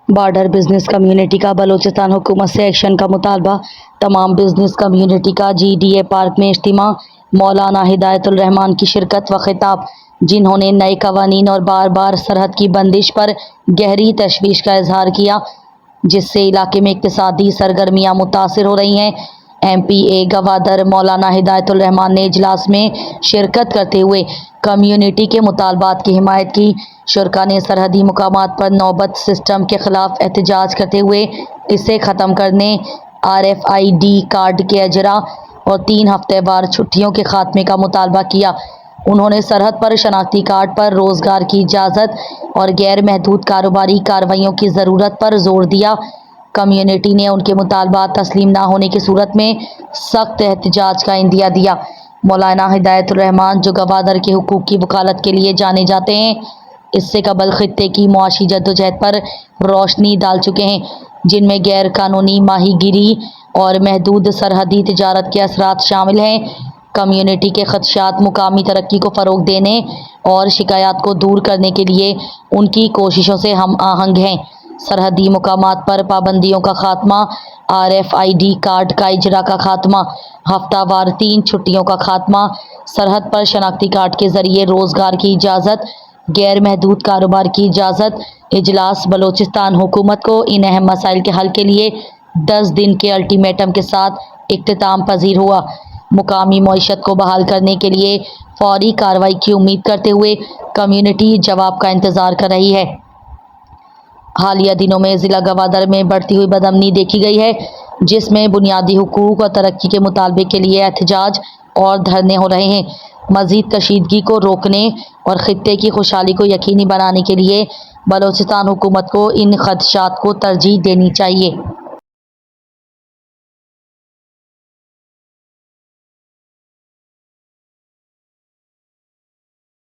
Border business community का बलूचिस्तान हुकूमत से एक्शन का मुतालबा। तमाम बिजनेस कम्युनिटी का GDA पार्क में इज्तिमा। मौलाना हिदायतुर रहमान की शिरकत व खिताब, जिन्होंने नए कवानीन और बार बार सरहद की बंदिश पर गहरी तशवीश का इजहार किया, जिससे इलाके में इक्तिसादी सरगर्मियाँ मुतासिर हो रही हैं। MPA गवादर मौलाना हिदायतुर रहमान ने इजलास में शिरकत करते हुए कम्युनिटी के मुतालबात की हिमायत की। शुरका ने सरहदी मुकामात पर नौबत सिस्टम के खिलाफ एहतजाज करते हुए इसे ख़त्म करने, RFID कार्ड के अजरा और 3 हफ्तेवार छुट्टियों के खात्मे का मुतालबा किया। उन्होंने सरहद पर शनाख्ती कार्ड पर रोज़गार की इजाज़त और गैर महदूद कारोबारी कार्रवाइयों की ज़रूरत पर जोर दिया। कम्युनिटी ने उनके मुतालबात तस्लीम न होने की सूरत में सख्त एहतजाज का इंदिया दिया। मौलाना हिदायतुर रहमान, जो गवादर के हुकूक की वकालत के लिए जाने जाते हैं, इससे कबल खित्ते की मुआशी जद्दोजहद पर रोशनी डाल चुके हैं, जिनमें गैर कानूनी माहीगिरी और महदूद सरहदी तिजारत के असरात शामिल हैं। कम्युनिटी के खदशात मुकामी तरक्की को फ़रोग देने और शिकायत को दूर करने के लिए उनकी कोशिशों से हम आहंग हैं। सरहदी मुकामात पर पाबंदियों का खात्मा, RFID कार्ड का इजरा का खात्मा, हफ्तावार 3 छुट्टियों का खात्मा, सरहद पर शनाख्ती कार्ड के ज़रिए रोज़गार की इजाज़त, गैर महदूद कारोबार की इजाज़त। इजलास बलोचिस्तान हुकूमत को इन अहम मसाइल के हल के लिए 10 दिन के अल्टीमेटम के साथ इख्तिताम पजीर हुआ। मुकामी मईशत को बहाल करने के लिए फौरी कार्रवाई की उम्मीद करते हुए कम्युनिटी जवाब का इंतज़ार कर रही है। हालिया दिनों में ज़िला गवादर में बढ़ती हुई बदअमनी देखी गई है, जिसमें बुनियादी हुकूक और तरक्की के मुतालबे के लिए एहतजाज और धरने हो रहे हैं। मज़ीद कशीदगी को रोकने और खित्ते की खुशहाली को यकीनी बनाने के लिए बलोचिस्तान हुकूमत को इन खदशात को तरजीह देनी चाहिए।